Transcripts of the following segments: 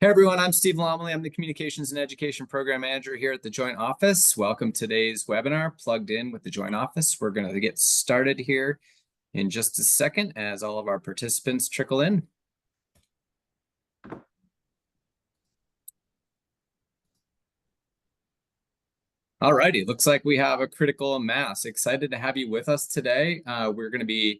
Hey everyone, I'm Steve Lomley. I'm the Communications and Education Program Manager here at the Joint Office. Welcome to today's webinar, Plugged In with the Joint Office. We're going to get started here in just a second as all of our participants trickle in. All righty, looks like we have a critical mass. Excited to have you with us today. We're going to be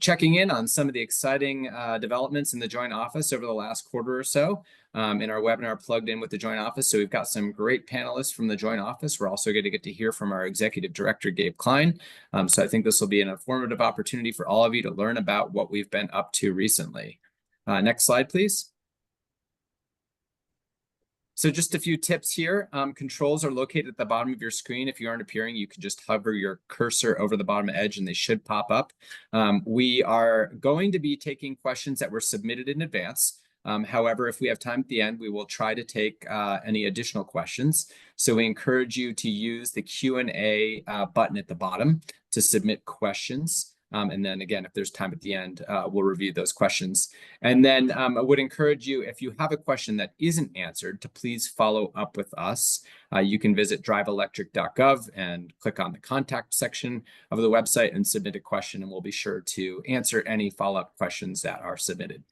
checking in on some of the exciting developments in the Joint Office over the last quarter or so in our webinar Plugged In with the Joint Office. So we've got some great panelists from the Joint Office. We're also going to get to hear from our Executive Director, Gabe Klein. So I think this will be an informative opportunity for all of you to learn about what we've been up to recently. Next slide, please. So just a few tips here. Controls are located at the bottom of your screen. If you aren't appearing, you can just hover your cursor over the bottom edge and they should pop up. We are going to be taking questions that were submitted in advance. However, if we have time at the end, we will try to take any additional questions. So we encourage you to use the Q&A button at the bottom to submit questions. And then again, if there's time at the end, we'll review those questions. And then I would encourage you, if you have a question that isn't answered, to please follow up with us. You can visit driveelectric.gov and click on the contact section of the website and submit a question, and we'll be sure to answer any follow-up questions that are submitted.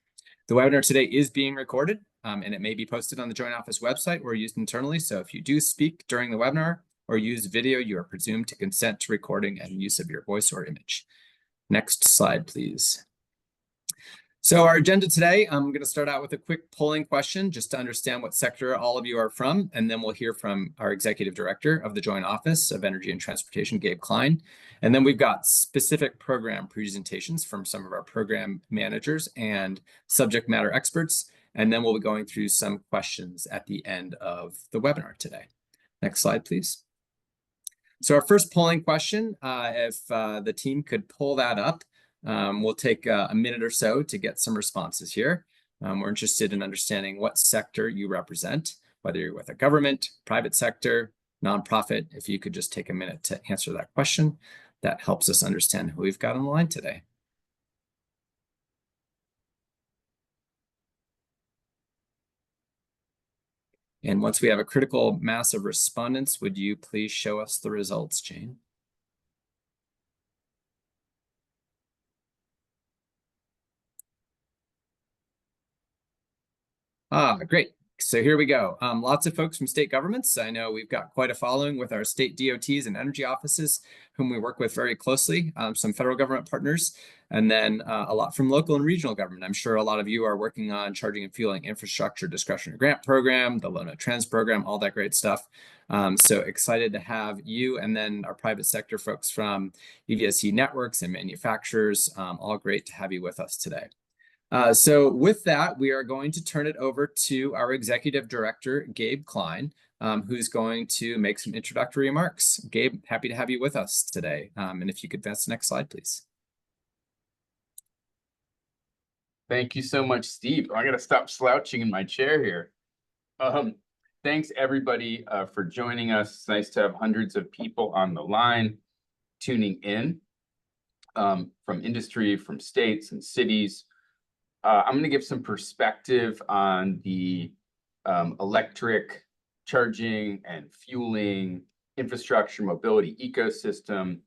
The webinar today is being recorded, and it may be posted on the Joint Office website or used internally. So if you do speak during the webinar or use video, you are presumed to consent to recording and use of your voice or image. Next slide, please. So our agenda today, I'm going to start out with a quick polling question just to understand what sector all of you are from, and then we'll hear from our Executive Director of the Joint Office of Energy and Transportation, Gabe Klein. And then we've got specific program presentations from some of our program managers and subject matter experts, and then we'll be going through some questions at the end of the webinar today. Next slide, please. So our first polling question, if the team could pull that up, we'll take a minute or so to get some responses here. We're interested in understanding what sector you represent, whether you're with a government, private sector, nonprofit. If you could just take a minute to answer that question, that helps us understand who we've got on the line today. And once we have a critical mass of respondents, would you please show us the results, Jane? Great. So here we go. Lots of folks from state governments. I know we've got quite a following with our state DOTs and energy offices, whom we work with very closely, some federal government partners, and then a lot from local and regional government. I'm sure a lot of you are working on charging and fueling infrastructure discretionary grant program, the Low-No Trends program, all that great stuff. So excited to have you and then our private sector folks from EVSE networks and manufacturers, all great to have you with us today. So with that, we are going to turn it over to our Executive Director, Gabe Klein, who's going to make some introductory remarks. Gabe, happy to have you with us today. And if you could advance the next slide, please. Thank you so much, Steve. I got to stop slouching in my chair here. Thanks, everybody, for joining us. It's nice to have hundreds of people on the line tuning in from industry, from states and cities. I'm going to give some perspective on the electric charging and fueling infrastructure mobility ecosystem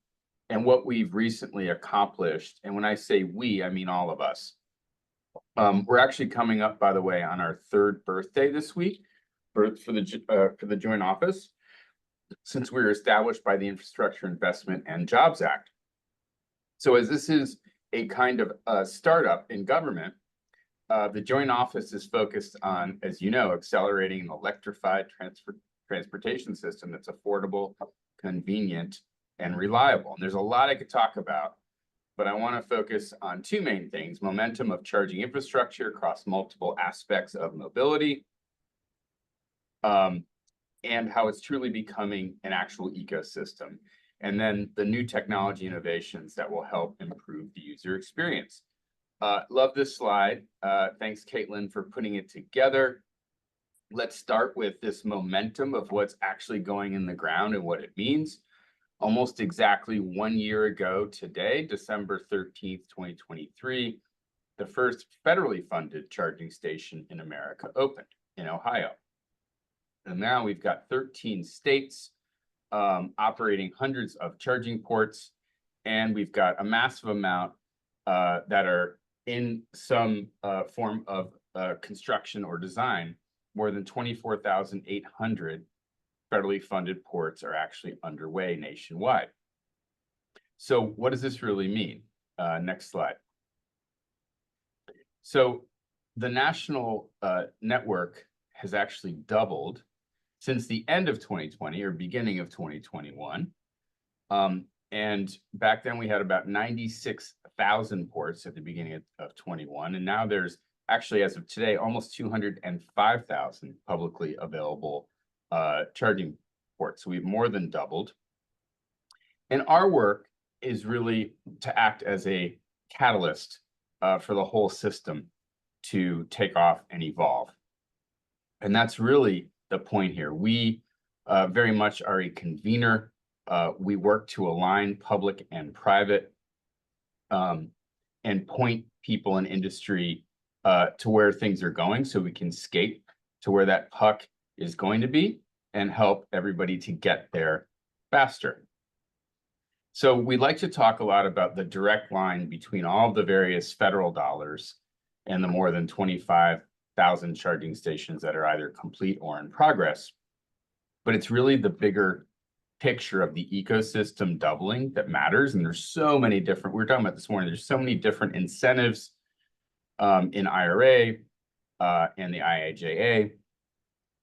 and what we've recently accomplished. And when I say we, I mean all of us. We're actually coming up, by the way, on our 3rd birthday this week for the Joint Office, since we were established by the Infrastructure Investment and Jobs Act. So as this is a kind of a startup in government, the Joint Office is focused on, as you know, accelerating an electrified transportation system that's affordable, convenient, and reliable. And there's a lot I could talk about, but I want to focus on 2 main things: momentum of charging infrastructure across multiple aspects of mobility, and how it's truly becoming an actual ecosystem. And then the new technology innovations that will help improve the user experience. Love this slide. Thanks, Caitlin, for putting it together. Let's start with this momentum of what's actually going in the ground and what it means. Almost exactly 1 year ago today, December 13th, 2023, the first federally funded charging station in America opened in Ohio. And now we've got 13 states operating hundreds of charging ports, and we've got a massive amount that are in some form of construction or design. More than 24,800 federally funded ports are actually underway nationwide. So what does this really mean? Next slide. So the national network has actually doubled since the end of 2020 or beginning of 2021. And back then we had about 96,000 ports at the beginning of 21. And now there's actually, as of today, almost 205,000 publicly available charging ports. So we've more than doubled. And our work is really to act as a catalyst for the whole system to take off and evolve. And that's really the point here. We very much are a convener. We work to align public and private and point people in industry to where things are going so we can skate to where that puck is going to be and help everybody to get there faster. So we'd like to talk a lot about the direct line between all of the various federal dollars and the more than 25,000 charging stations that are either complete or in progress. But it's really the bigger picture of the ecosystem doubling that matters. And there's so many different, we were talking about this morning, there's so many different incentives in IRA and the IIJA.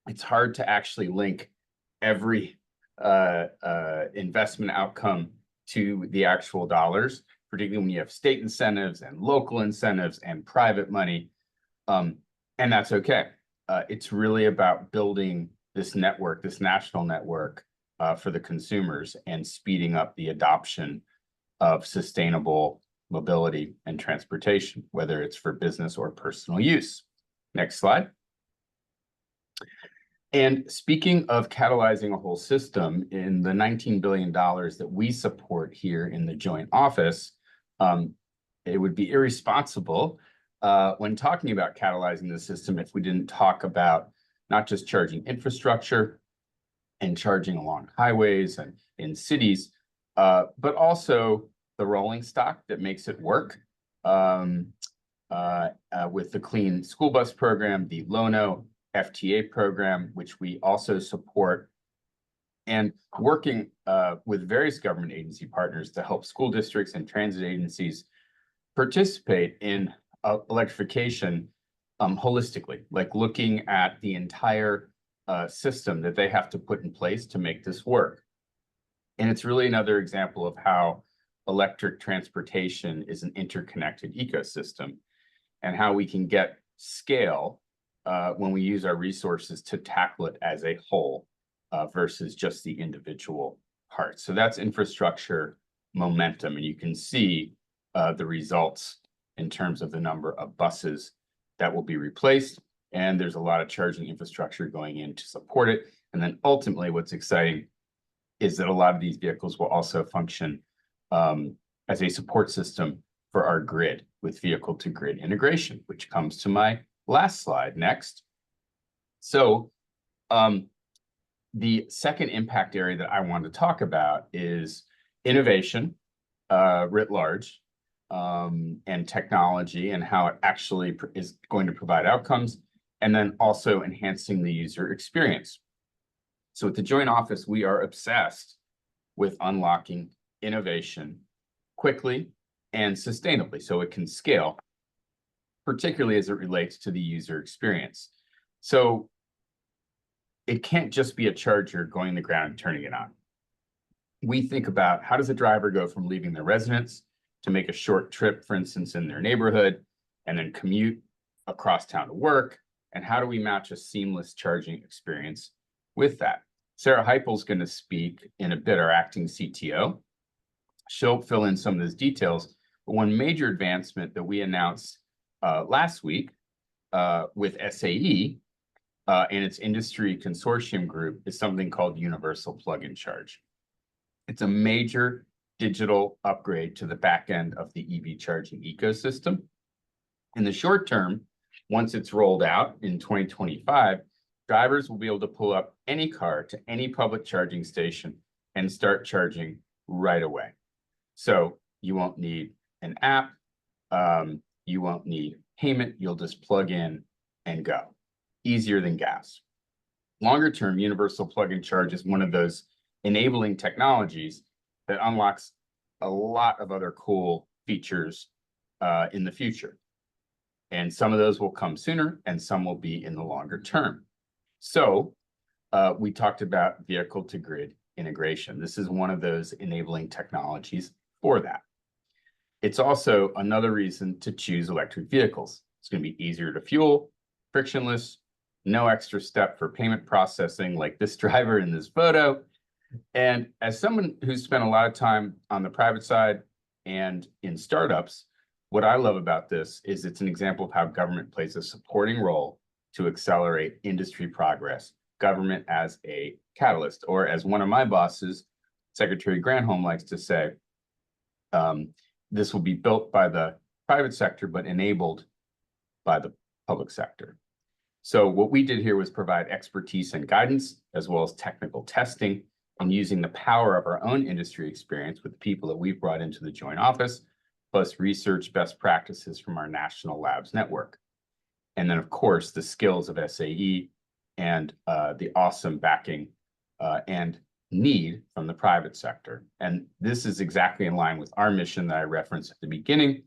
It's hard to actually link every investment outcome to the actual dollars, particularly when you have state incentives and local incentives and private money. And that's okay. It's really about building this network, this national network for the consumers and speeding up the adoption of sustainable mobility and transportation, whether it's for business or personal use. Next slide. And speaking of catalyzing a whole system, in the $19 billion that we support here in the joint office, it would be irresponsible when talking about catalyzing the system if we didn't talk about not just charging infrastructure and charging along highways and in cities, but also the rolling stock that makes it work with the Clean School Bus Program, the Lono FTA program, which we also support, and working with various government agency partners to help school districts and transit agencies participate in electrification holistically, like looking at the entire system that they have to put in place to make this work. And it's really another example of how electric transportation is an interconnected ecosystem and how we can get scale when we use our resources to tackle it as a whole versus just the individual parts. So that's infrastructure momentum, and you can see the results in terms of the number of buses that will be replaced, and there's a lot of charging infrastructure going in to support it. And then ultimately what's exciting is that a lot of these vehicles will also function as a support system for our grid with vehicle-to-grid integration, which comes to my last slide next. So the second impact area that I want to talk about is innovation writ large and technology and how it actually is going to provide outcomes, and then also enhancing the user experience. So at the Joint Office, we are obsessed with unlocking innovation quickly and sustainably so it can scale, particularly as it relates to the user experience. So it can't just be a charger going to the ground and turning it on. We think about how does a driver go from leaving their residence to make a short trip, for instance, in their neighborhood, and then commute across town to work, and how do we match a seamless charging experience with that? Sarah Heupel's going to speak in a bit, our acting CTO. She'll fill in some of those details, but one major advancement that we announced last week with SAE and its industry consortium group is something called Universal Plug-in Charge. It's a major digital upgrade to the back end of the EV charging ecosystem. In the short term, once it's rolled out in 2025, drivers will be able to pull up any car to any public charging station and start charging right away. So you won't need an app. You won't need payment. You'll just plug in and go. Easier than gas. Longer term, universal plug-in charge is one of those enabling technologies that unlocks a lot of other cool features in the future. And some of those will come sooner and some will be in the longer term. So we talked about vehicle to grid integration. This is one of those enabling technologies for that. It's also another reason to choose electric vehicles. It's going to be easier to fuel, frictionless, no extra step for payment processing like this driver in this photo. And as someone who's spent a lot of time on the private side and in startups, what I love about this is it's an example of how government plays a supporting role to accelerate industry progress. Government as a catalyst, or as one of my bosses, Secretary Granholm, likes to say, this will be built by the private sector, but enabled by the public sector. So what we did here was provide expertise and guidance, as well as technical testing, and using the power of our own industry experience with the people that we've brought into the joint office, plus research best practices from our national labs network. And then, of course, the skills of SAE and the awesome backing and need from the private sector. And this is exactly in line with our mission that I referenced at the beginning.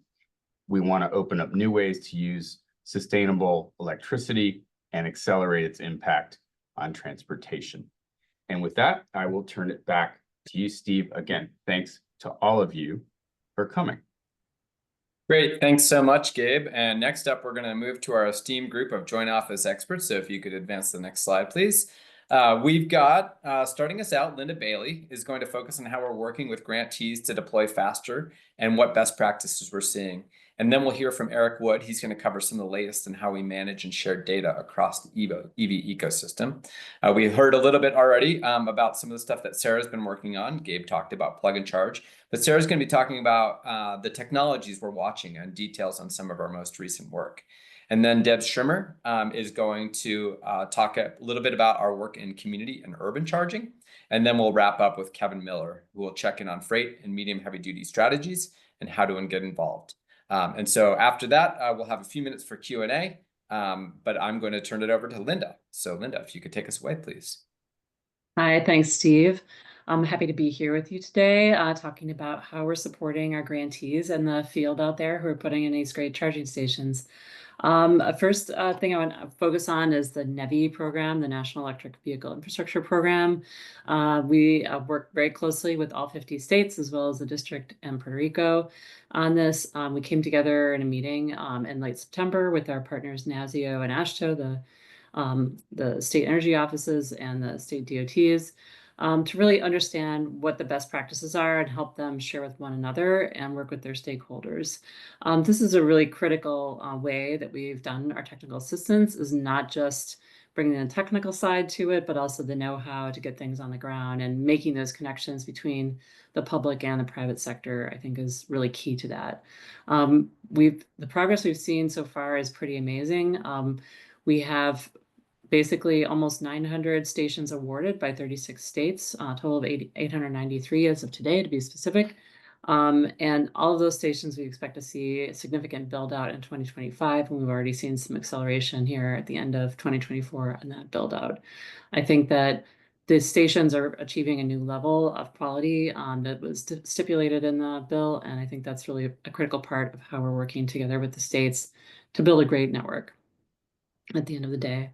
We want to open up new ways to use sustainable electricity and accelerate its impact on transportation. And with that, I will turn it back to you, Steve. Again, thanks to all of you for coming. Great, thanks so much, Gabe. And next up, we're going to move to our esteemed group of joint office experts. So if you could advance the next slide, please. We've got, starting us out, Linda Bailey is going to focus on how we're working with grantees to deploy faster and what best practices we're seeing. And then we'll hear from Eric Wood. He's going to cover some of the latest in how we manage and share data across the EV ecosystem. We heard a little bit already about some of the stuff that Sarah's been working on. Gabe talked about plug and charge, but Sarah's going to be talking about the technologies we're watching and details on some of our most recent work. And then Deb Schirmer is going to talk a little bit about our work in community and urban charging. And then we'll wrap up with Kevin Miller, who will check in on freight and medium heavy duty strategies and how to get involved. And so after that, we'll have a few minutes for Q&A, but I'm going to turn it over to Linda. So Linda, if you could take us away, please. Hi, thanks, Steve. I'm happy to be here with you today, talking about how we're supporting our grantees in the field out there who are putting in these great charging stations. First thing I want to focus on is the NEVI program, the National Electric Vehicle Infrastructure Program. We work very closely with all 50 states, as well as the district and Puerto Rico on this. We came together in a meeting in late September with our partners NASIO and AASHTO, the state energy offices and the state DOTs, to really understand what the best practices are and help them share with one another and work with their stakeholders. This is a really critical way that we've done our technical assistance, is not just bringing the technical side to it, but also the know-how to get things on the ground, and making those connections between the public and the private sector, I think, is really key to that. The progress we've seen so far is pretty amazing. We have basically almost 900 stations awarded by 36 states, a total of 893 as of today, to be specific. And all of those stations, we expect to see a significant build out in 2025, and we've already seen some acceleration here at the end of 2024 on that build out. I think that the stations are achieving a new level of quality that was stipulated in the bill, and I think that's really a critical part of how we're working together with the states to build a great network at the end of the day.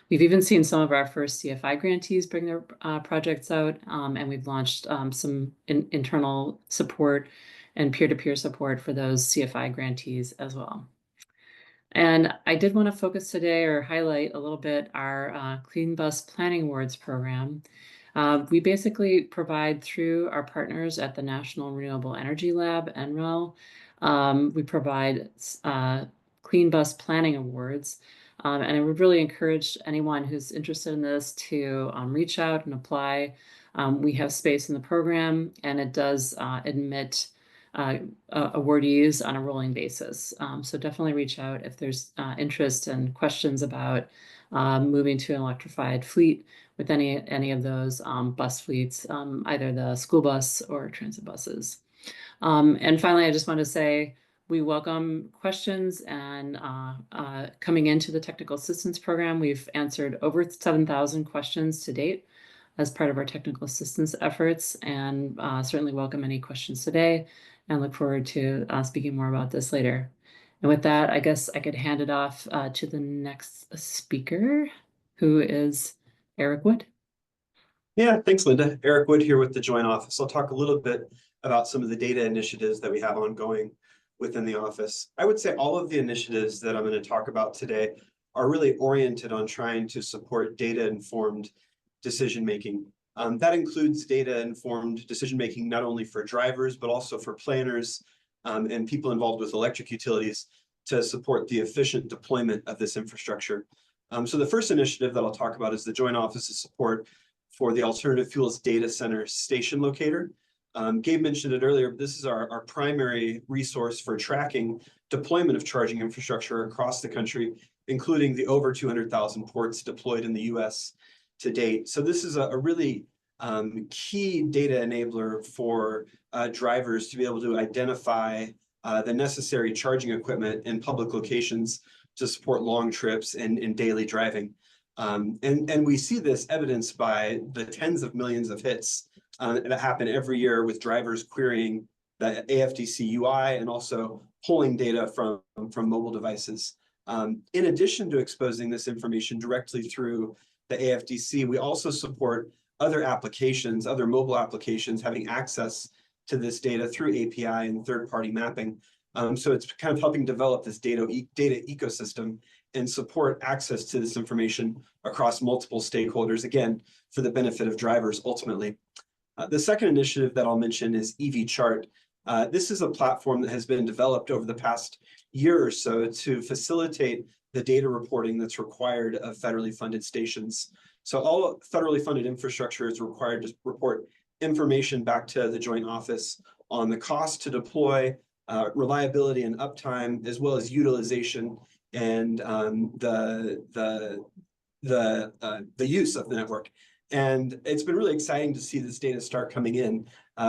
We've even seen some of our first CFI grantees bring their projects out, and we've launched some internal support and peer-to-peer support for those CFI grantees as well. And I did want to focus today, or highlight a little bit, our Clean Bus Planning Awards program. We basically provide, through our partners at the National Renewable Energy Lab, NREL, we provide Clean Bus Planning Awards. And I would really encourage anyone who's interested in this to reach out and apply. We have space in the program, and it does admit awardees on a rolling basis. So definitely reach out if there's interest and questions about moving to an electrified fleet with any of those bus fleets, either the school bus or transit buses. And finally, I just want to say we welcome questions, and coming into the technical assistance program, we've answered over 7,000 questions to date as part of our technical assistance efforts, and certainly welcome any questions today and look forward to speaking more about this later. And with that, I guess I could hand it off to the next speaker, who is Eric Wood. Yeah, thanks, Linda. Eric Wood here with the Joint Office. I'll talk a little bit about some of the data initiatives that we have ongoing within the office. I would say all of the initiatives that I'm going to talk about today are really oriented on trying to support data-informed decision-making. That includes data-informed decision-making not only for drivers, but also for planners and people involved with electric utilities to support the efficient deployment of this infrastructure. So the first initiative that I'll talk about is the Joint Office's support for the Alternative Fuels Data Center Station Locator. Gabe mentioned it earlier, but this is our primary resource for tracking deployment of charging infrastructure across the country, including the over 200,000 ports deployed in the US to date. So this is a really key data enabler for drivers to be able to identify the necessary charging equipment in public locations to support long trips and daily driving. And we see this evidenced by the tens of millions of hits that happen every year with drivers querying the AFDC UI and also pulling data from mobile devices. In addition to exposing this information directly through the AFDC, we also support other applications, other mobile applications having access to this data through API and third-party mapping. So it's kind of helping develop this data ecosystem and support access to this information across multiple stakeholders, again, for the benefit of drivers ultimately. The second initiative that I'll mention is EV Chart. This is a platform that has been developed over the past year or so to facilitate the data reporting that's required of federally funded stations. So all federally funded infrastructure is required to report information back to the Joint Office on the cost to deploy, reliability and uptime, as well as utilization and the use of the network. And it's been really exciting to see this data start coming in.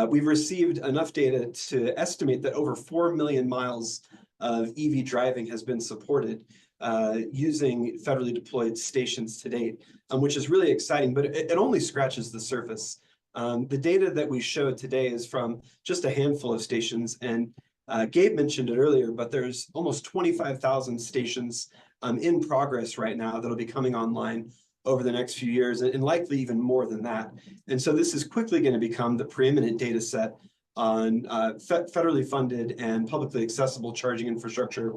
We've received enough data to estimate that over 4 million miles of EV driving has been supported using federally deployed stations to date, which is really exciting, but it only scratches the surface. The data that we showed today is from just a handful of stations, and Gabe mentioned it earlier, but there's almost 25,000 stations in progress right now that'll be coming online over the next few years, and likely even more than that. And so this is quickly going to become the preeminent data set on federally funded and publicly accessible charging infrastructure,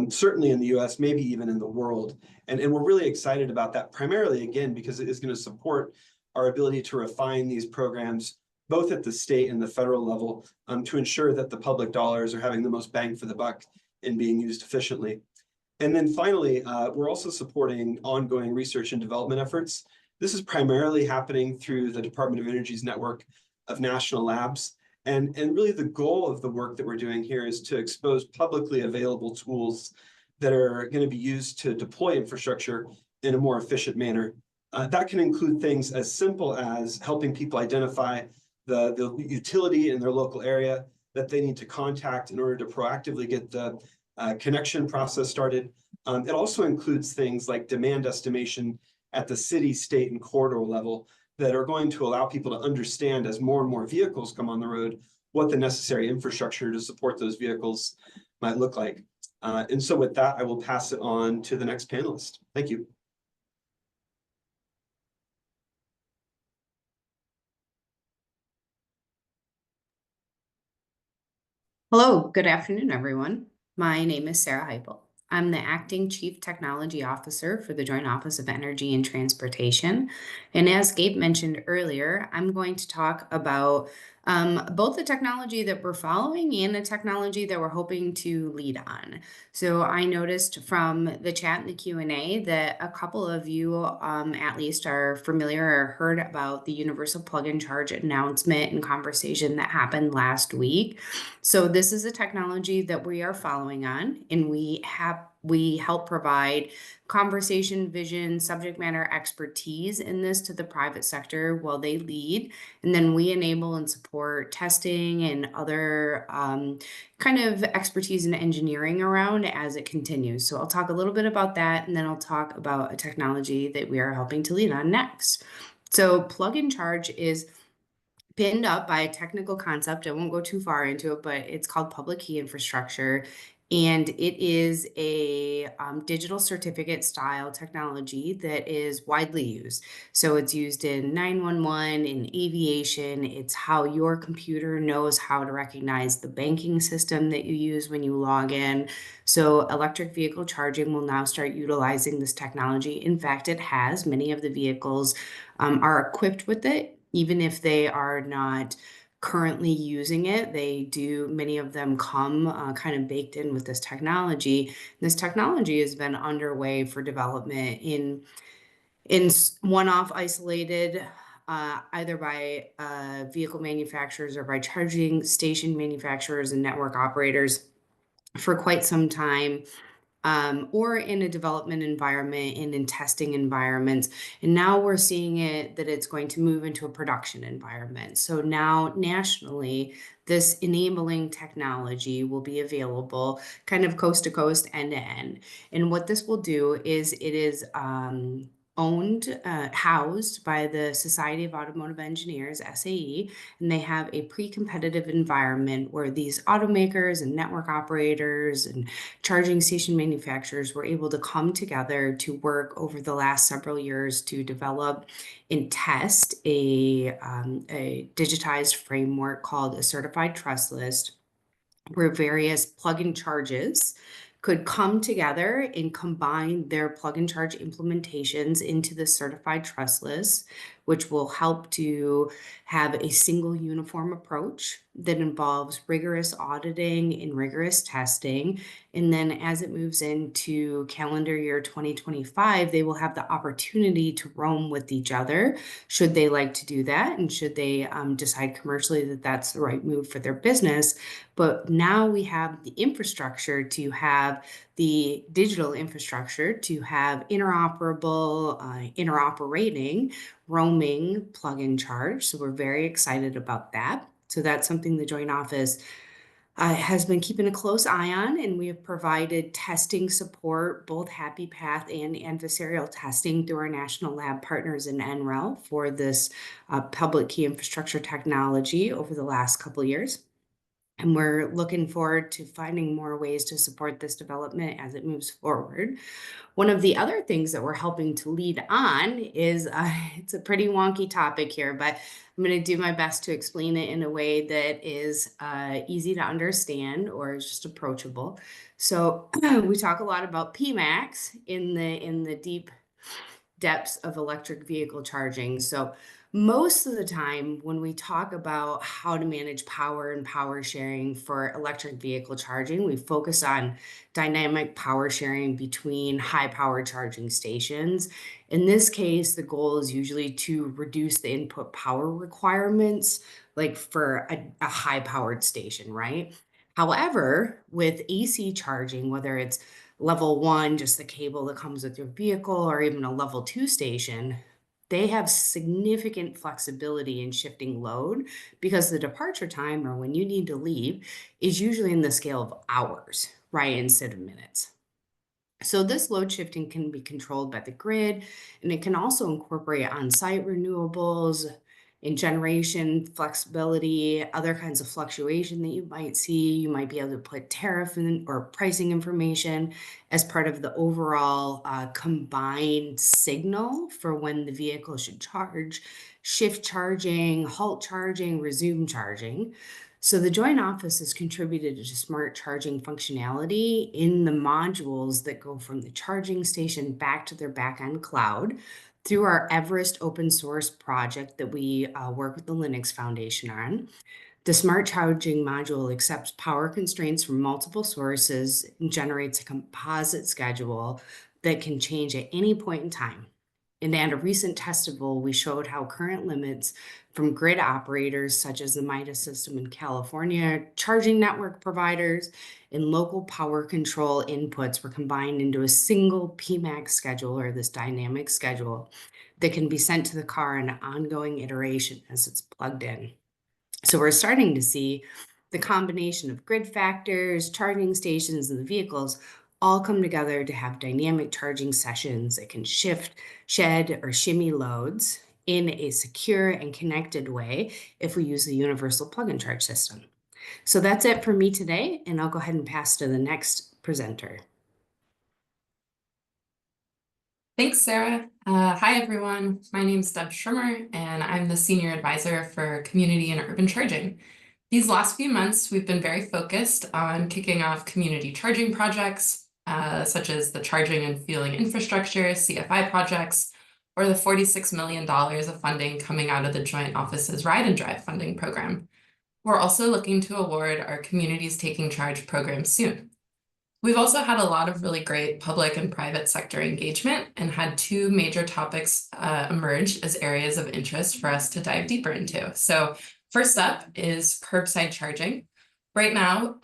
certainly in the US, maybe even in the world. And we're really excited about that, primarily, again, because it is going to support our ability to refine these programs, both at the state and the federal level, to ensure that the public dollars are having the most bang for the buck and being used efficiently. And then finally, we're also supporting ongoing research and development efforts. This is primarily happening through the Department of Energy's network of national labs. And really the goal of the work that we're doing here is to expose publicly available tools that are going to be used to deploy infrastructure in a more efficient manner. That can include things as simple as helping people identify the utility in their local area that they need to contact in order to proactively get the connection process started. It also includes things like demand estimation at the city, state, and corridor level that are going to allow people to understand, as more and more vehicles come on the road, what the necessary infrastructure to support those vehicles might look like. And so with that, I will pass it on to the next panelist. Thank you. Hello, good afternoon, everyone. My name is Sarah Heipel. I'm the Acting Chief Technology Officer for the Joint Office of Energy and Transportation. And as Gabe mentioned earlier, I'm going to talk about both the technology that we're following and the technology that we're hoping to lead on. So I noticed from the chat and the Q&A that a couple of you at least are familiar or heard about the universal plug-in charge announcement and conversation that happened last week. So this is a technology that we are following on, and we help provide conversation, vision, subject matter expertise in this to the private sector while they lead. And then we enable and support testing and other kind of expertise and engineering around as it continues. So I'll talk a little bit about that, and then I'll talk about a technology that we are helping to lead on next. So plug-in charge is pinned up by a technical concept. I won't go too far into it, but it's called public key infrastructure. And it is a digital certificate style technology that is widely used. So it's used in 911, in aviation. It's how your computer knows how to recognize the banking system that you use when you log in. So electric vehicle charging will now start utilizing this technology. In fact, it has. Many of the vehicles are equipped with it, even if they are not currently using it. Many of them come kind of baked in with this technology. This technology has been underway for development in one-off isolated, either by vehicle manufacturers or by charging station manufacturers and network operators for quite some time. Or in a development environment and in testing environments. And now we're seeing that it's going to move into a production environment. So now nationally, this enabling technology will be available kind of coast to coast, end to end. And what this will do is it is housed by the Society of Automotive Engineers, SAE, and they have a pre-competitive environment where these automakers and network operators and charging station manufacturers were able to come together to work over the last several years to develop and test a digitized framework called a certified trust list, where various plug-in charges could come together and combine their plug-in charge implementations into the certified trust list, which will help to have a single uniform approach that involves rigorous auditing and rigorous testing. And then as it moves into calendar year 2025, they will have the opportunity to roam with each other, should they like to do that, and should they decide commercially that that's the right move for their business. But now we have the infrastructure to have the digital infrastructure to have interoperable, interoperating, roaming plug-in charge. So we're very excited about that. So that's something the Joint Office has been keeping a close eye on, and we have provided testing support, both happy path and adversarial testing through our national lab partners in NREL for this public key infrastructure technology over the last couple of years. And we're looking forward to finding more ways to support this development as it moves forward. One of the other things that we're helping to lead on is, it's a pretty wonky topic here, but I'm going to do my best to explain it in a way that is easy to understand or is just approachable. So we talk a lot about PMAX in the deep depths of electric vehicle charging. So most of the time when we talk about how to manage power and power sharing for electric vehicle charging, we focus on dynamic power sharing between high power charging stations. In this case, the goal is usually to reduce the input power requirements, like for a high powered station, right? However, with AC charging, whether it's level 1, just the cable that comes with your vehicle, or even a level 2 station, they have significant flexibility in shifting load because the departure time, or when you need to leave, is usually in the scale of hours, right, instead of minutes. So this load shifting can be controlled by the grid, and it can also incorporate on-site renewables in generation, flexibility, other kinds of fluctuation that you might see. You might be able to put tariff in or pricing information as part of the overall combined signal for when the vehicle should charge, shift charging, halt charging, resume charging. So the Joint Office has contributed to smart charging functionality in the modules that go from the charging station back to their backend cloud Through our Everest open source project that we work with the Linux Foundation on, the smart charging module accepts power constraints from multiple sources and generates a composite schedule that can change at any point in time. And at a recent testable, we showed how current limits from grid operators such as the MIDA system in California, charging network providers, and local power control inputs were combined into a single PMAX schedule, or this dynamic schedule, that can be sent to the car in an ongoing iteration as it's plugged in. So we're starting to see the combination of grid factors, charging stations, and the vehicles all come together to have dynamic charging sessions that can shift, shed, or shimmy loads in a secure and connected way if we use the universal plug-and charge system. So that's it for me today, and I'll go ahead and pass to the next presenter. Thanks, Sarah. Hi, everyone. My name is Deb Schrimmer, and I'm the Senior Advisor for Community and Urban Charging. These last few months, we've been very focused on kicking off community charging projects, such as the Charging and Fueling Infrastructure, CFI projects, or the $46 million of funding coming out of the Joint Office's Ride and Drive funding program. We're also looking to award our Communities Taking Charge program soon. We've also had a lot of really great public and private sector engagement and had two major topics emerge as areas of interest for us to dive deeper into. So first up is curbside charging. Right now,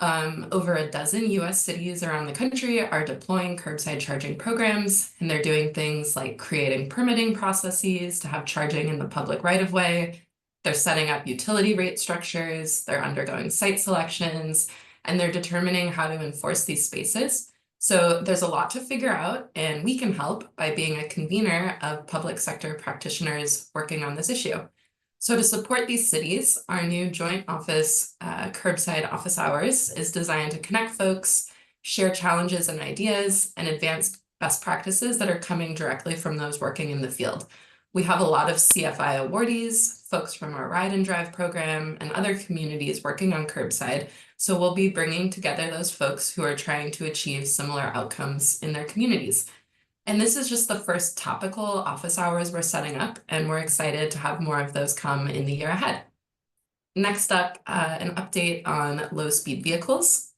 over a dozen US cities around the country are deploying curbside charging programs, and they're doing things like creating permitting processes to have charging in the public right-of-way. They're setting up utility rate structures, they're undergoing site selections, and they're determining how to enforce these spaces. So there's a lot to figure out, and we can help by being a convener of public sector practitioners working on this issue. So to support these cities, our new joint office curbside office hours is designed to connect folks, share challenges and ideas, and advance best practices that are coming directly from those working in the field. We have a lot of CFI awardees, folks from our Ride and Drive program, and other communities working on curbside. So we'll be bringing together those folks who are trying to achieve similar outcomes in their communities. And this is just the first topical office hours we're setting up, and we're excited to have more of those come in the year ahead. Next up, an update on low-speed vehicles.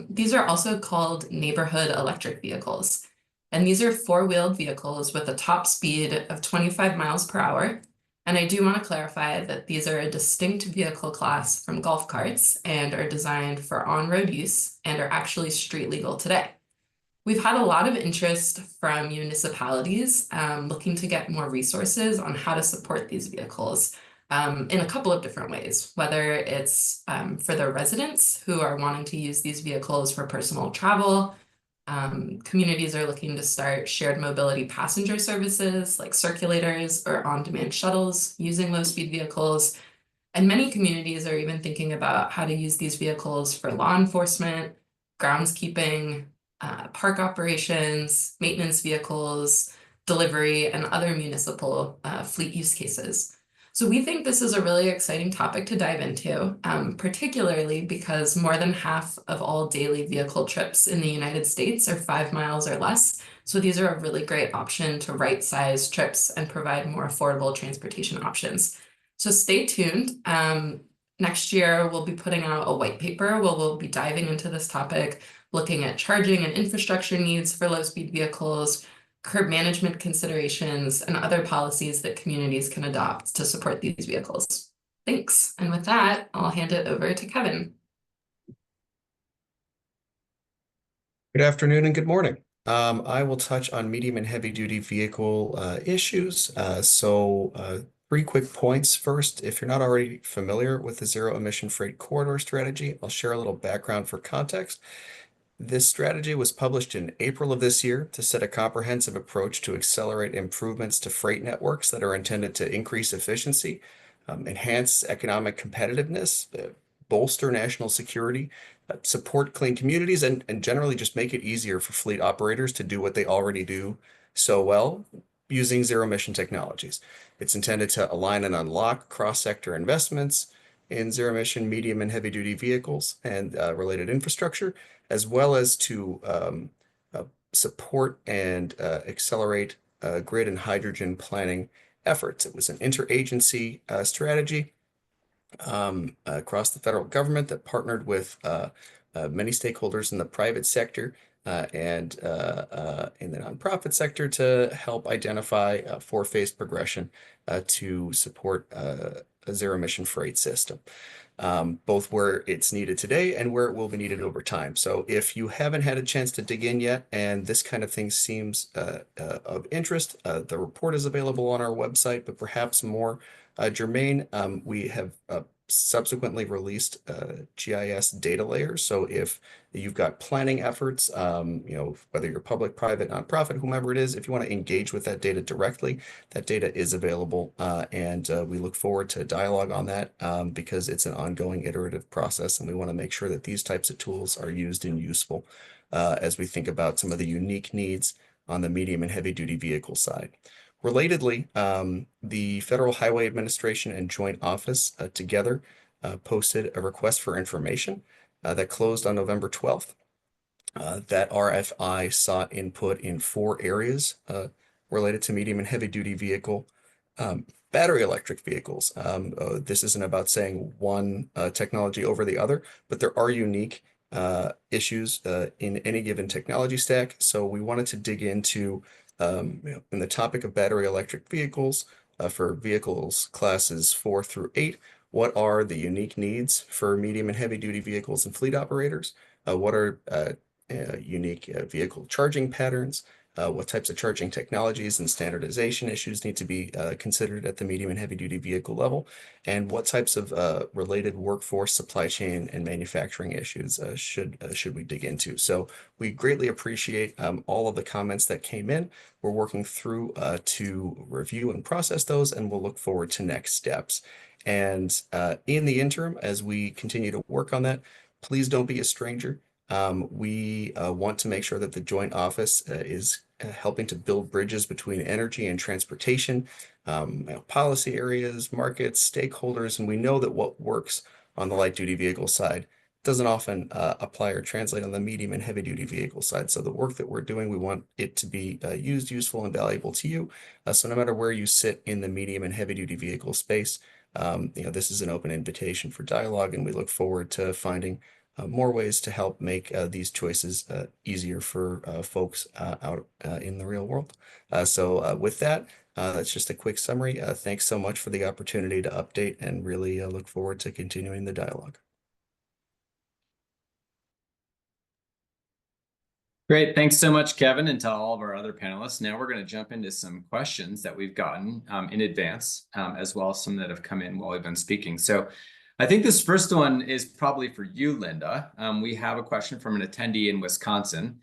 These are also called neighborhood electric vehicles. And these are four-wheeled vehicles with a top speed of 25 miles per hour. And I do want to clarify that these are a distinct vehicle class from golf carts and are designed for on-road use and are actually street legal today. We've had a lot of interest from municipalities looking to get more resources on how to support these vehicles in a couple of different ways, whether it's for their residents who are wanting to use these vehicles for personal travel. Communities are looking to start shared mobility passenger services like circulators or on-demand shuttles using low-speed vehicles. And many communities are even thinking about how to use these vehicles for law enforcement, groundskeeping, park operations, maintenance vehicles, delivery, and other municipal fleet use cases. So we think this is a really exciting topic to dive into, particularly because more than half of all daily vehicle trips in the United States are 5 miles or less. So these are a really great option to right-size trips and provide more affordable transportation options. So stay tuned. Next year, we'll be putting out a white paper where we'll be diving into this topic, looking at charging and infrastructure needs for low-speed vehicles, curb management considerations, and other policies that communities can adopt to support these vehicles. Thanks. And with that, I'll hand it over to Kevin. Good afternoon and good morning. I will touch on medium and heavy duty vehicle issues. Three quick points. First, if you're not already familiar with the zero emission freight corridor strategy, I'll share a little background for context. This strategy was published in April of this year to set a comprehensive approach to accelerate improvements to freight networks that are intended to increase efficiency, enhance economic competitiveness, bolster national security, support clean communities, and generally just make it easier for fleet operators to do what they already do so well using zero-emission technologies. It's intended to align and unlock cross-sector investments in zero-emission medium and heavy-duty vehicles and related infrastructure, as well as to support and accelerate grid and hydrogen planning efforts. It was an interagency strategy across the federal government that partnered with many stakeholders in the private sector and in the nonprofit sector to help identify a four-phase progression to support a zero-emission freight system, both where it's needed today and where it will be needed over time. So if you haven't had a chance to dig in yet and this kind of thing seems of interest, the report is available on our website, but perhaps more germane, we have subsequently released GIS data layers. So if you've got planning efforts, whether you're public, private, nonprofit, whomever it is, if you want to engage with that data directly, that data is available. And we look forward to dialogue on that because it's an ongoing iterative process. And we want to make sure that these types of tools are used and useful as we think about some of the unique needs on the medium and heavy duty vehicle side. Relatedly, the Federal Highway Administration and Joint Office together posted a request for information that closed on November 12th. That RFI sought input in 4 areas related to medium and heavy duty vehicle battery electric vehicles. This isn't about saying one technology over the other, but there are unique issues in any given technology stack. So we wanted to dig into in the topic of battery electric vehicles for vehicles classes 4 through 8, what are the unique needs for medium and heavy duty vehicles and fleet operators? What are unique vehicle charging patterns? What types of charging technologies and standardization issues need to be considered at the medium and heavy duty vehicle level? And what types of related workforce, supply chain, and manufacturing issues should we dig into? So we greatly appreciate all of the comments that came in. We're working through to review and process those, and we'll look forward to next steps. And in the interim, as we continue to work on that, please don't be a stranger. We want to make sure that the Joint Office is helping to build bridges between energy and transportation, policy areas, markets, stakeholders, and we know that what works on the light duty vehicle side doesn't often apply or translate on the medium and heavy duty vehicle side. So the work that we're doing, we want it to be used, useful, and valuable to you. So no matter where you sit in the medium and heavy duty vehicle space, this is an open invitation for dialogue, and we look forward to finding more ways to help make these choices easier for folks out in the real world. So with that, that's just a quick summary. Thanks so much for the opportunity to update, and really look forward to continuing the dialogue. Great. Thanks so much, Kevin, and to all of our other panelists. Now we're going to jump into some questions that we've gotten in advance, as well as some that have come in while we've been speaking. So I think this first one is probably for you, Linda. We have a question from an attendee in Wisconsin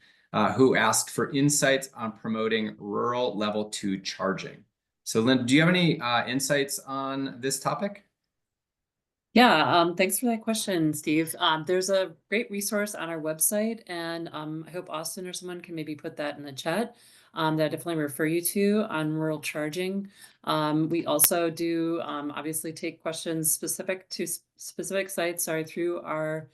who asked for insights on promoting rural level 2 charging. So Linda, do you have any insights on this topic? Yeah, thanks for that question, Steve. There's a great resource on our website, and I hope Austin or someone can maybe put that in the chat that I definitely refer you to on rural charging. We also do obviously take questions specific to specific sites, through our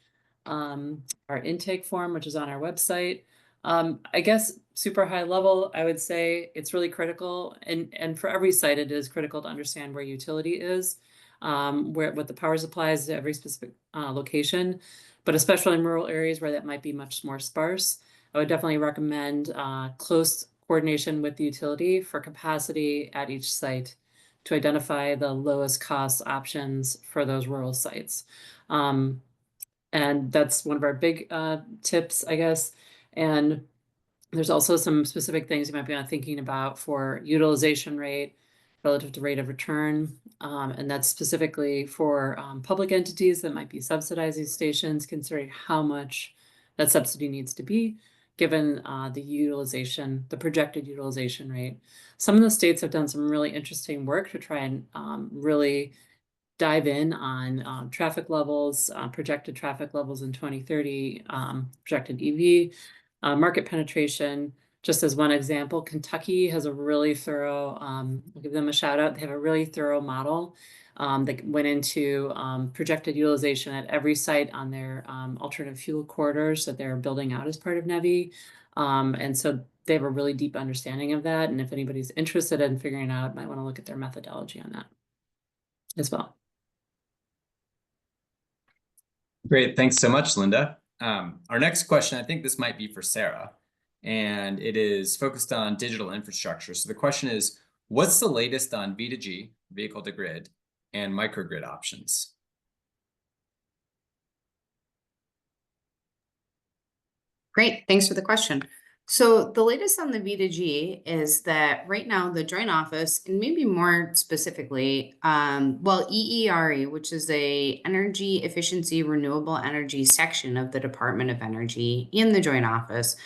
intake form, which is on our website. I guess super high level, I would say it's really critical, and for every site, it is critical to understand where utility is. What the power supply is to every specific location, but especially in rural areas where that might be much more sparse, I would definitely recommend close coordination with the utility for capacity at each site to identify the lowest cost options for those rural sites. And that's one of our big tips, I guess. And there's also some specific things you might be thinking about for utilization rate relative to rate of return. And that's specifically for public entities that might be subsidizing stations, considering how much that subsidy needs to be given the projected utilization rate. Some of the states have done some really interesting work to try and really dive in on traffic levels, projected traffic levels in 2030, projected EV market penetration. Just as one example, Kentucky has a really thorough, I'll give them a shout out. They have a really thorough model that went into projected utilization at every site on their alternative fuel corridors that they're building out as part of NEVI. And so they have a really deep understanding of that. And if anybody's interested in figuring out, might want to look at their methodology on that as well. Great, thanks so much, Linda. Our next question, I think this might be for Sarah, and it is focused on digital infrastructure. So the question is, what's the latest on V2G, vehicle to grid, and microgrid options? Great, thanks for the question. So the latest on the V2G is that right now the Joint Office, and maybe more specifically, well, EERE, which is a Energy Efficiency Renewable Energy section of the Department of Energy in the Joint Office.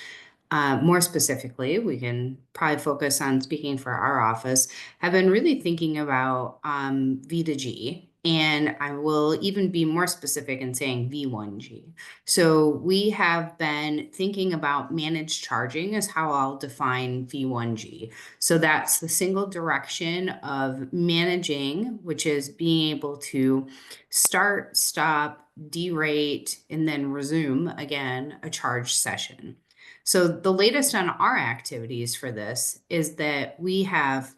More specifically, we can probably focus on speaking for our office, have been really thinking about V2G. And I will even be more specific in saying V1G. So we have been thinking about managed charging as how I'll define V1G. So that's the single direction of managing, which is being able to start, stop, derate, and then resume again a charge session. So the latest on our activities for this is that we have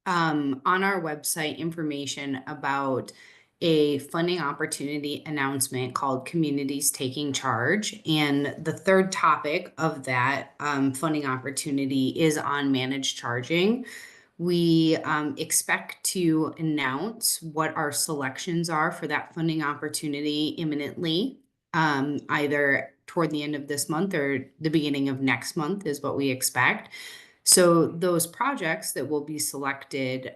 on our website information about a funding opportunity announcement called Communities Taking Charge. And the third topic of that funding opportunity is on managed charging. We expect to announce what our selections are for that funding opportunity imminently, either toward the end of this month or the beginning of next month is what we expect. So those projects that will be selected,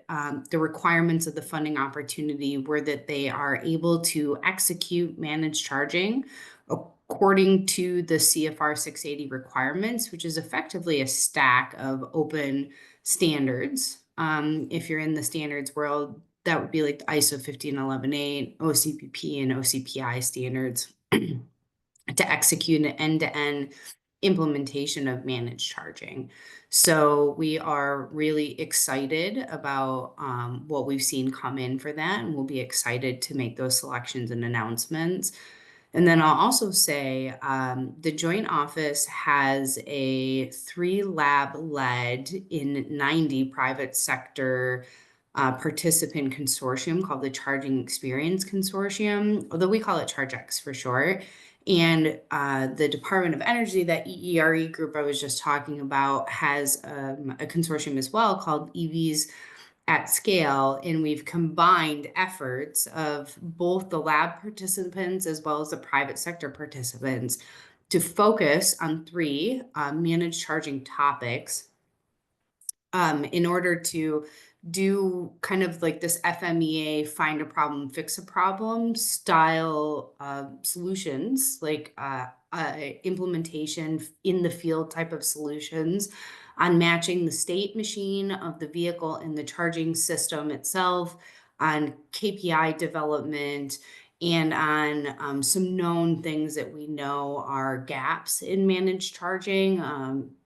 the requirements of the funding opportunity were that they are able to execute managed charging according to the CFR 680 requirements, which is effectively a stack of open standards. If you're in the standards world, that would be like the ISO 15118, OCPP, and OCPI standards to execute an end-to-end implementation of managed charging. So we are really excited about what we've seen come in for that, and we'll be excited to make those selections and announcements. And then I'll also say the Joint Office has a 3-lab led in 90 private sector participant consortium called the Charging Experience Consortium, although we call it ChargeX for short. And the Department of Energy, that EERE group I was just talking about, has a consortium as well called EVs at Scale. And we've combined efforts of both the lab participants as well as the private sector participants to focus on 3 managed charging topics in order to do kind of like this FMEA find a problem, fix a problem style solutions, like implementation in the field type of solutions on matching the state machine of the vehicle and the charging system itself, on KPI development, and on some known things that we know are gaps in managed charging,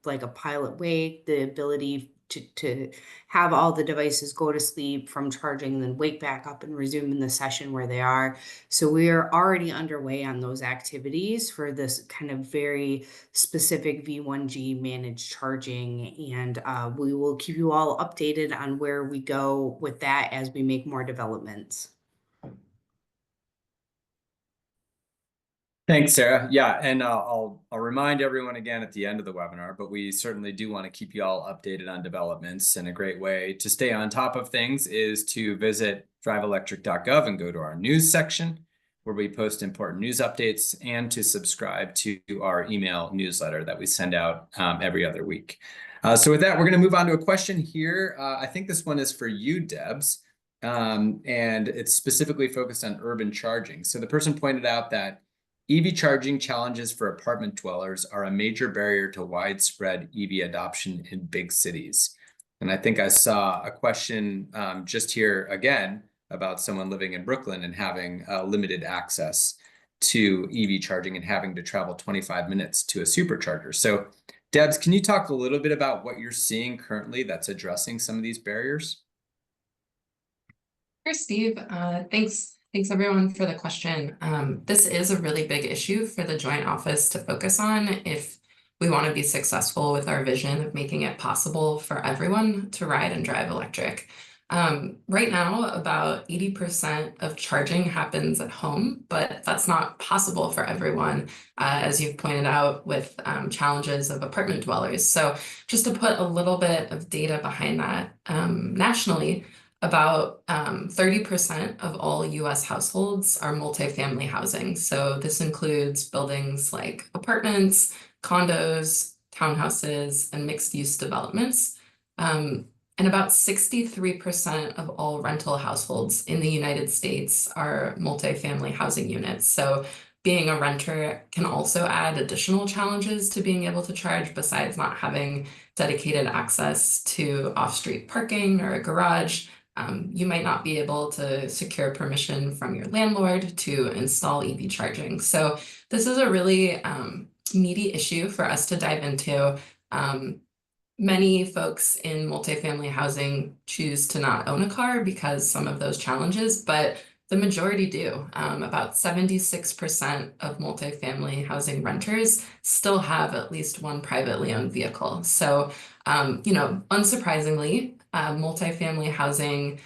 like a pilot wake, the ability to have all the devices go to sleep from charging, then wake back up and resume in the session where they are. So we are already underway on those activities for this kind of very specific V1G managed charging. And we will keep you all updated on where we go with that as we make more developments. Thanks, Sarah. Yeah, and I'll remind everyone again at the end of the webinar, but we certainly do want to keep you all updated on developments. And a great way to stay on top of things is to visit driveelectric.gov and go to our news section, where we post important news updates, and to subscribe to our email newsletter that we send out every other week. So with that, we're going to move on to a question here. I think this one is for you, Debs, and it's specifically focused on urban charging. So the person pointed out that EV charging challenges for apartment dwellers are a major barrier to widespread EV adoption in big cities. And I think I saw a question just here again about someone living in Brooklyn and having limited access to EV charging and having to travel 25 minutes to a supercharger. So Debs, can you talk a little bit about what you're seeing currently that's addressing some of these barriers? Sure, Steve. Thanks everyone for the question. This is a really big issue for the Joint Office to focus on. If we want to be successful with our vision of making it possible for everyone to ride and drive electric. Right now, about 80% of charging happens at home, but that's not possible for everyone, as you've pointed out, with challenges of apartment dwellers. So just to put a little bit of data behind that, nationally, about 30% of all US households are multifamily housing. So this includes buildings like apartments, condos, townhouses, and mixed-use developments. And about 63% of all rental households in the United States are multifamily housing units. So being a renter can also add additional challenges to being able to charge, besides not having dedicated access to off-street parking or a garage. You might not be able to secure permission from your landlord to install EV charging. So this is a really meaty issue for us to dive into. Many folks in multifamily housing choose to not own a car because some of those challenges, but the majority do. About 76% of multifamily housing renters still have at least one privately owned vehicle. So, unsurprisingly, multifamily housing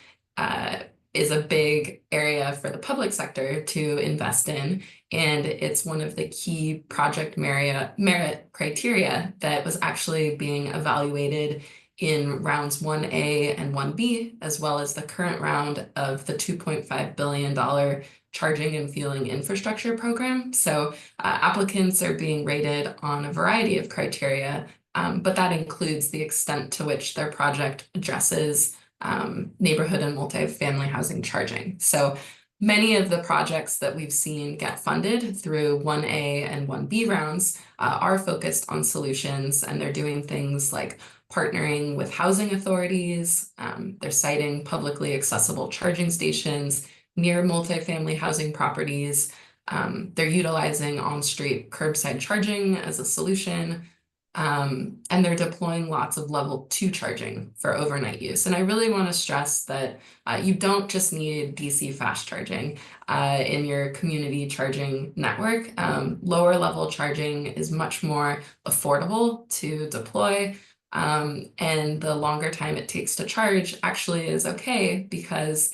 is a big area for the public sector to invest in. And it's one of the key project merit criteria that was actually being evaluated in rounds 1A and 1B, as well as the current round of the $2.5 billion charging and fueling infrastructure program. So applicants are being rated on a variety of criteria, but that includes the extent to which their project addresses neighborhood and multifamily housing charging. So many of the projects that we've seen get funded through 1A and 1B rounds are focused on solutions, and they're doing things like partnering with housing authorities. They're citing publicly accessible charging stations near multifamily housing properties. They're utilizing on-street curbside charging as a solution. And they're deploying lots of level 2 charging for overnight use. And I really want to stress that you don't just need DC fast charging in your community charging network. Lower level charging is much more affordable to deploy. And the longer time it takes to charge actually is okay, because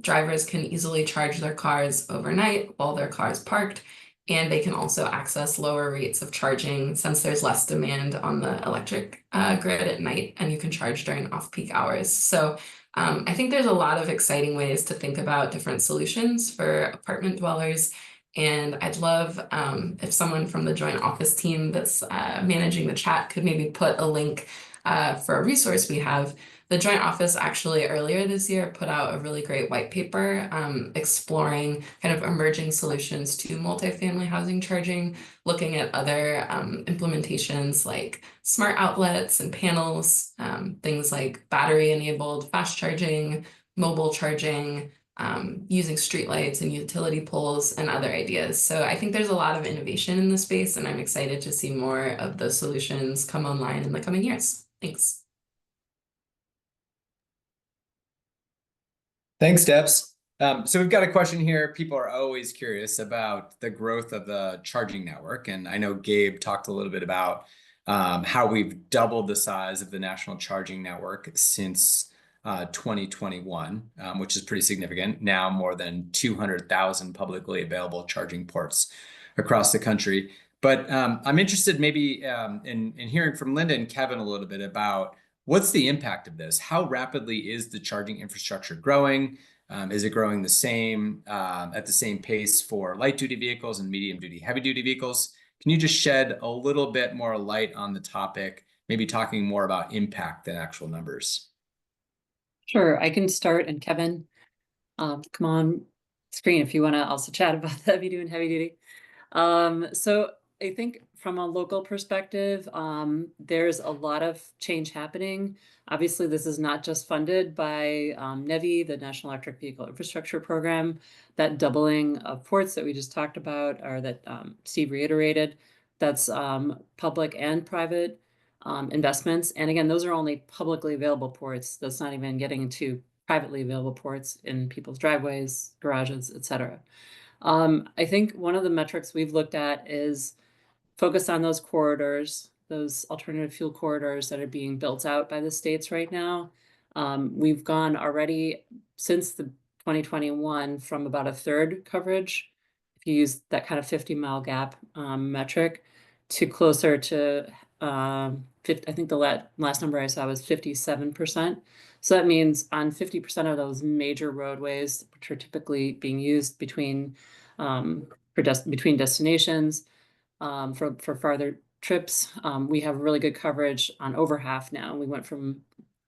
drivers can easily charge their cars overnight while their car is parked. And they can also access lower rates of charging since there's less demand on the electric grid at night, and you can charge during off-peak hours. So I think there's a lot of exciting ways to think about different solutions for apartment dwellers. And I'd love if someone from the joint office team that's managing the chat could maybe put a link for a resource we have. The joint office actually earlier this year put out a really great white paper exploring kind of emerging solutions to multifamily housing charging, looking at other implementations like smart outlets and panels, things like battery-enabled fast charging, mobile charging, using streetlights and utility poles, and other ideas. So I think there's a lot of innovation in the space, and I'm excited to see more of those solutions come online in the coming years. Thanks. Thanks, Debs. So we've got a question here. People are always curious about the growth of the charging network. And I know Gabe talked a little bit about how we've doubled the size of the national charging network since 2021, which is pretty significant. Now more than 200,000 publicly available charging ports across the country. But I'm interested maybe in hearing from Linda and Kevin a little bit about what's the impact of this? How rapidly is the charging infrastructure growing? Is it growing the same at the same pace for light duty vehicles and medium duty, heavy duty vehicles? Can you just shed a little bit more light on the topic, maybe talking more about impact than actual numbers? Sure, I can start, and Kevin, come on screen if you want to also chat about the heavy duty and heavy duty. So I think from a local perspective, there's a lot of change happening. Obviously, this is not just funded by NEVI, the National Electric Vehicle Infrastructure Program. That doubling of ports that we just talked about, or that Steve reiterated, that's public and private investments. And again, those are only publicly available ports. That's not even getting into privately available ports in people's driveways, garages, et cetera. I think one of the metrics we've looked at is focus on those corridors, those alternative fuel corridors that are being built out by the states right now. We've gone already since the 2021 from about a third coverage, if you use that kind of 50-mile gap metric, to closer to 50, I think the last number I saw was 57%. So that means on 50% of those major roadways, which are typically being used between between destinations, for farther trips, we have really good coverage on over half now. We went from,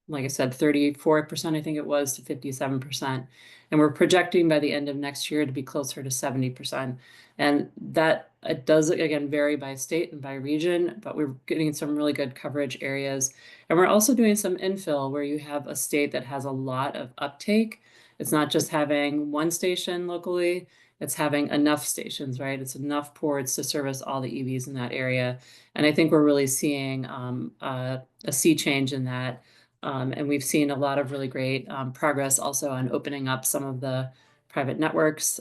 like I said, 34%, I think it was, to 57%. And we're projecting by the end of next year to be closer to 70%. And that it does, again, vary by state and by region, but we're getting some really good coverage areas. And we're also doing some infill where you have a state that has a lot of uptake. It's not just having one station locally, it's having enough stations, right? It's enough ports to service all the EVs in that area. And I think we're really seeing a sea change in that. And we've seen a lot of really great progress also on opening up some of the private networks.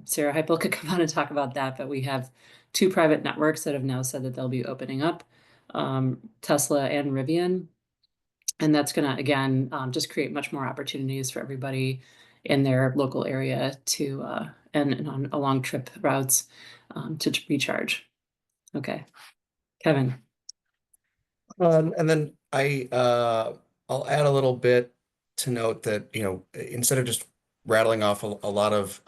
Sarah Heipel could come on and talk about that, but we have 2 private networks that have now said that they'll be opening up, Tesla and Rivian. And that's going to, again, just create much more opportunities for everybody in their local area to, and on along trip routes to recharge. Okay, Kevin. And then I'll add a little bit to note that, instead of just rattling off a lot of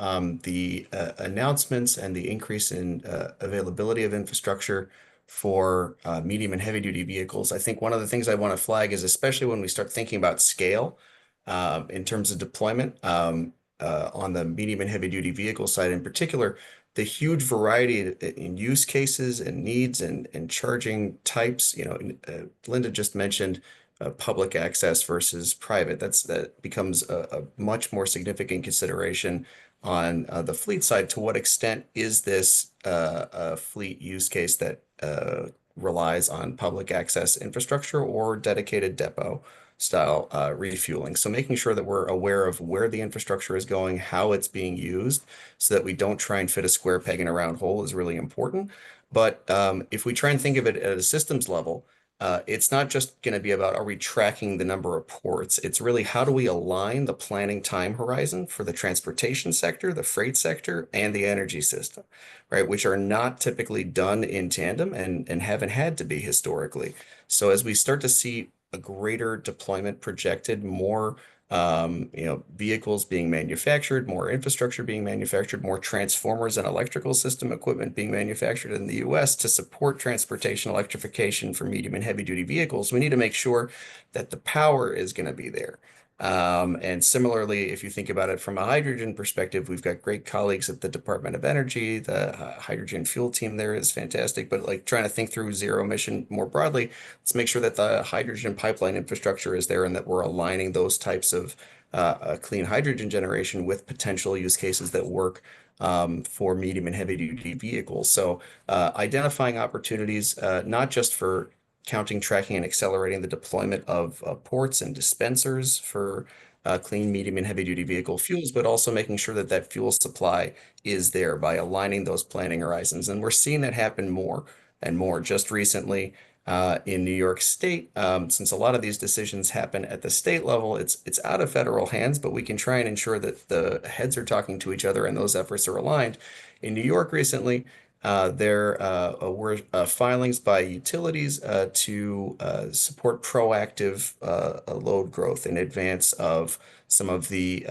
the announcements and the increase in availability of infrastructure for medium and heavy duty vehicles, I think one of the things I want to flag is, especially when we start thinking about scale in terms of deployment on the medium and heavy duty vehicle side in particular, the huge variety in use cases and needs and charging types. Linda just mentioned public access versus private. That becomes a much more significant consideration on the fleet side. To what extent is this a fleet use case that relies on public access infrastructure or dedicated depot style refueling? So making sure that we're aware of where the infrastructure is going, how it's being used, so that we don't try and fit a square peg in a round hole is really important. But if we try and think of it at a systems level, it's not just going to be about, are we tracking the number of ports? It's really, how do we align the planning time horizon for the transportation sector, the freight sector, and the energy system, right? Which are not typically done in tandem and haven't had to be historically. So as we start to see a greater deployment projected, more vehicles being manufactured, more infrastructure being manufactured, more transformers and electrical system equipment being manufactured in the US to support transportation electrification for medium and heavy duty vehicles, we need to make sure that the power is going to be there. And similarly, if you think about it from a hydrogen perspective, we've got great colleagues at the Department of Energy. The hydrogen fuel team there is fantastic, but like trying to think through zero emission more broadly, let's make sure that the hydrogen pipeline infrastructure is there and that we're aligning those types of clean hydrogen generation with potential use cases that work for medium and heavy duty vehicles. So identifying opportunities, not just for counting, tracking, and accelerating the deployment of ports and dispensers for clean, medium, and heavy-duty vehicle fuels, but also making sure that that fuel supply is there by aligning those planning horizons. And we're seeing that happen more and more. Just recently in New York State, since a lot of these decisions happen at the state level, it's out of federal hands, but we can try and ensure that the heads are talking to each other and those efforts are aligned. In New York recently, there were filings by utilities to support proactive load growth in advance of some of the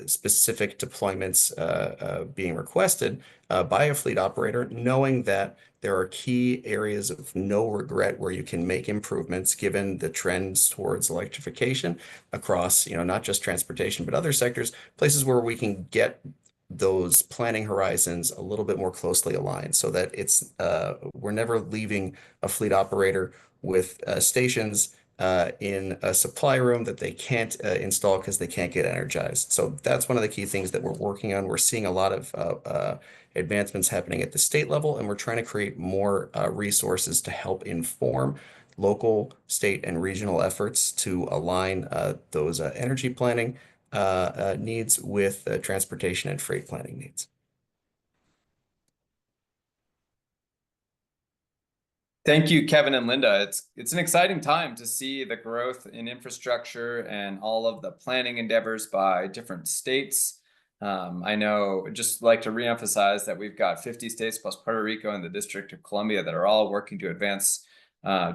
specific deployments being requested by a fleet operator, knowing that there are key areas of no regret where you can make improvements given the trends towards electrification across, not just transportation, but other sectors, places where we can get those planning horizons a little bit more closely aligned so that we're never leaving a fleet operator with stations in a supply room that they can't install because they can't get energized. So that's one of the key things that we're working on. We're seeing a lot of advancements happening at the state level, and we're trying to create more resources to help inform local, state, and regional efforts to align those energy planning needs with transportation and freight planning needs. Thank you, Kevin and Linda. It's an exciting time to see the growth in infrastructure and all of the planning endeavors by different states. I know, just like to reemphasize that we've got 50 states plus Puerto Rico and the District of Columbia that are all working to advance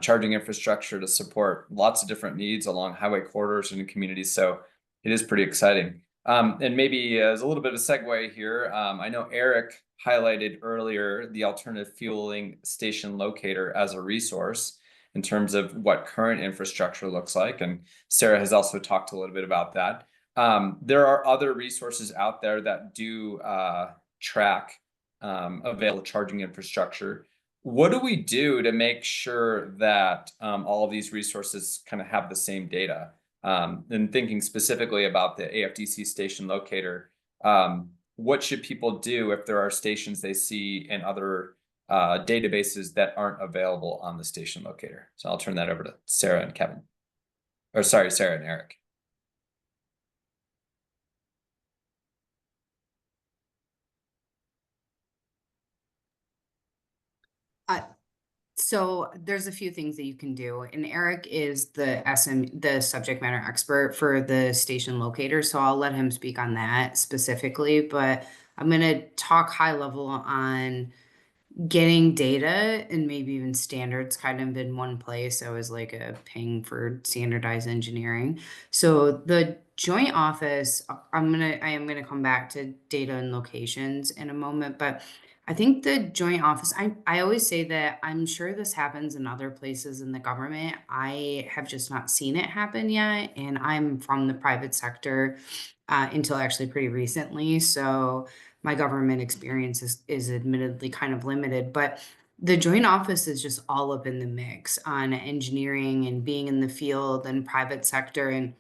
charging infrastructure to support lots of different needs along highway corridors and in communities. So it is pretty exciting. And maybe as a little bit of a segue here, I know Eric highlighted earlier the alternative fueling station locator as a resource in terms of what current infrastructure looks like. And Sarah has also talked a little bit about that. There are other resources out there that do track available charging infrastructure. What do we do to make sure that all of these resources kind of have the same data? And thinking specifically about the AFDC station locator, what should people do if there are stations they see in other databases that aren't available on the station locator? So I'll turn that over to Sarah and Kevin. Or sorry, Sarah and Eric. So there's a few things that you can do, and Eric is the subject matter expert for the station locator, so I'll let him speak on that specifically, but I'm going to talk high level on getting data and maybe even standards kind of in one place. I was like a ping for standardized engineering. So the joint office, I am gonna come back to data and locations in a moment, but I think the joint office, I always say that I'm sure this happens in other places in the government. I have just not seen it happen yet. And I'm from the private sector until actually pretty recently. So my government experience is admittedly kind of limited, but the joint office is just all up in the mix on engineering and being in the field and private sector. And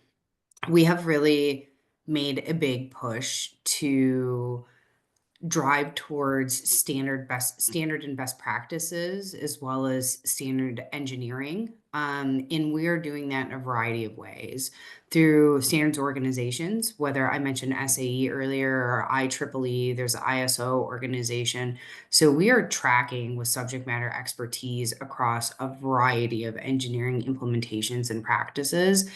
we have really made a big push to drive towards standard and best practices as well as standard engineering. And we are doing that in a variety of ways through standards organizations, whether I mentioned SAE earlier or IEEE, there's an ISO organization. So we are tracking with subject matter expertise across a variety of engineering implementations and practices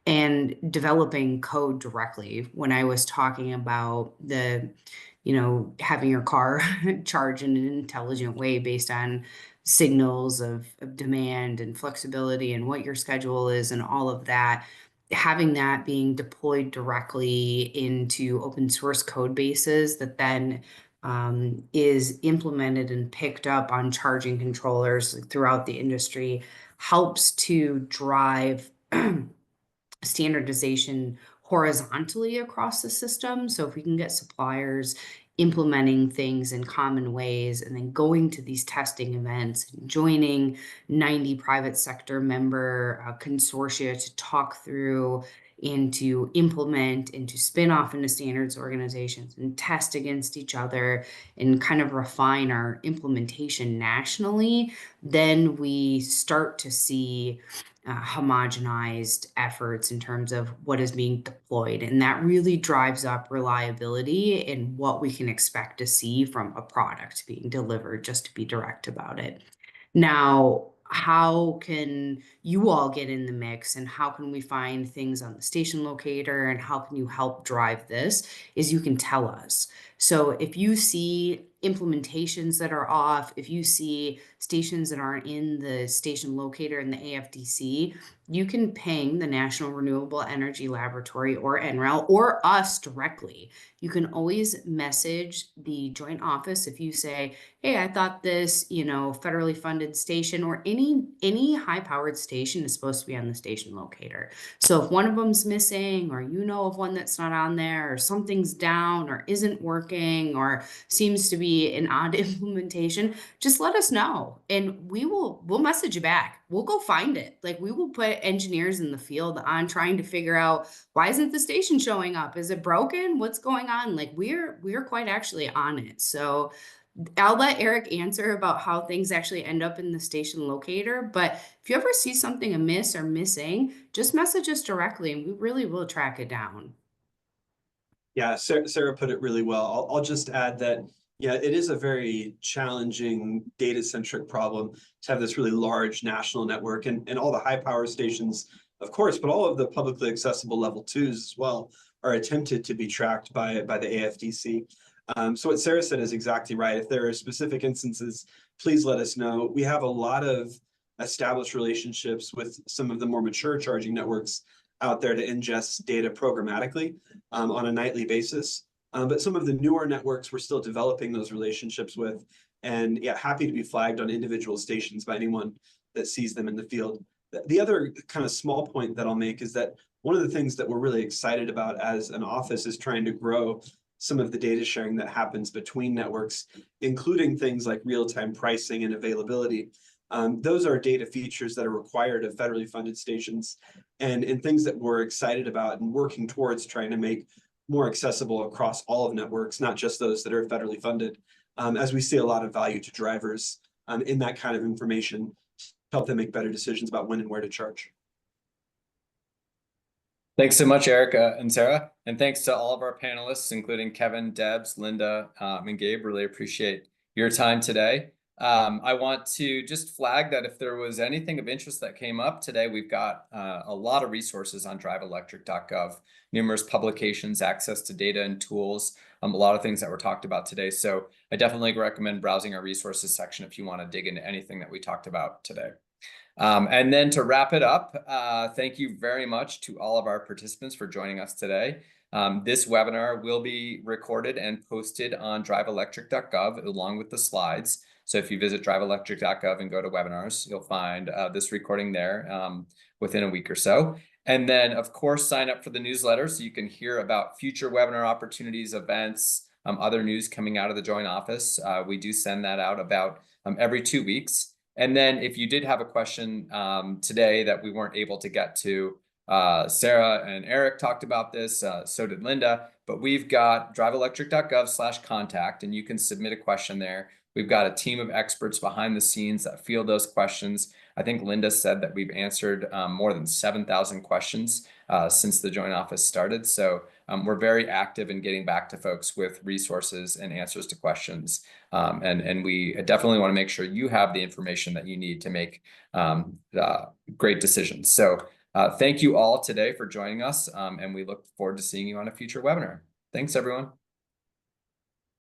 and developing code directly. When I was talking about having your car charge in an intelligent way based on signals of demand and flexibility and what your schedule is and all of that, having that being deployed directly into open source code bases that then is implemented and picked up on charging controllers throughout the industry helps to drive standardization horizontally across the system. So if we can get suppliers implementing things in common ways and then going to these testing events and joining 90 private sector member consortia to talk through and to implement and to spin off into standards organizations and test against each other and kind of refine our implementation nationally, then we start to see homogenized efforts in terms of what is being deployed. And that really drives up reliability and what we can expect to see from a product being delivered, just to be direct about it. Now, how can you all get in the mix and how can we find things on the station locator and how can you help drive this is you can tell us. So if you see implementations that are off, if you see stations that aren't in the station locator in the AFDC, you can ping the National Renewable Energy Laboratory or NREL or us directly. You can always message the joint office if you say, hey, I thought this, federally funded station or any high-powered station is supposed to be on the station locator. So if one of them's missing or of one that's not on there or something's down or isn't working or seems to be an odd implementation, just let us know and we'll message you back. We'll go find it. Like we will put engineers in the field on trying to figure out why isn't the station showing up? Is it broken? What's going on? Like we're quite actually on it. So I'll let Eric answer about how things actually end up in the station locator. But if you ever see something amiss or missing, just message us directly and we really will track it down. Yeah, Sarah put it really well. I'll just add that, Yeah, it is a very challenging data-centric problem to have this really large national network and all the high power stations, of course, but all of the publicly accessible level 2s as well are attempted to be tracked by the AFDC. So what Sarah said is exactly right. If there are specific instances, please let us know. We have a lot of established relationships with some of the more mature charging networks out there to ingest data programmatically on a nightly basis. But some of the newer networks we're still developing those relationships with, and yeah, happy to be flagged on individual stations by anyone that sees them in the field. The other kind of small point that I'll make is that one of the things that we're really excited about as an office is trying to grow some of the data sharing that happens between networks, including things like real-time pricing and availability. Those are data features that are required of federally funded stations and things that we're excited about and working towards trying to make more accessible across all of networks, not just those that are federally funded, as we see a lot of value to drivers in that kind of information to help them make better decisions about when and where to charge. Thanks so much, Erica and Sarah. And thanks to all of our panelists, including Kevin, Debs, Linda, and Gabe. Really appreciate your time today. I want to just flag that if there was anything of interest that came up today, we've got a lot of resources on driveelectric.gov, numerous publications, access to data and tools, a lot of things that were talked about today. So I definitely recommend browsing our resources section if you want to dig into anything that we talked about today. And then to wrap it up, thank you very much to all of our participants for joining us today. This webinar will be recorded and posted on driveelectric.gov along with the slides. So if you visit driveelectric.gov and go to webinars, you'll find this recording there within a week or so. And then, of course, sign up for the newsletter so you can hear about future webinar opportunities, events, other news coming out of the Joint Office. We do send that out about every 2 weeks. And then if you did have a question today that we weren't able to get to, Sarah and Eric talked about this, so did Linda, but we've got driveelectric.gov/contact, and you can submit a question there. We've got a team of experts behind the scenes that field those questions. I think Linda said that we've answered more than 7,000 questions since the Joint Office started. So we're very active in getting back to folks with resources and answers to questions. And we definitely want to make sure you have the information that you need to make great decisions. So thank you all today for joining us, and we look forward to seeing you on a future webinar. Thanks, everyone.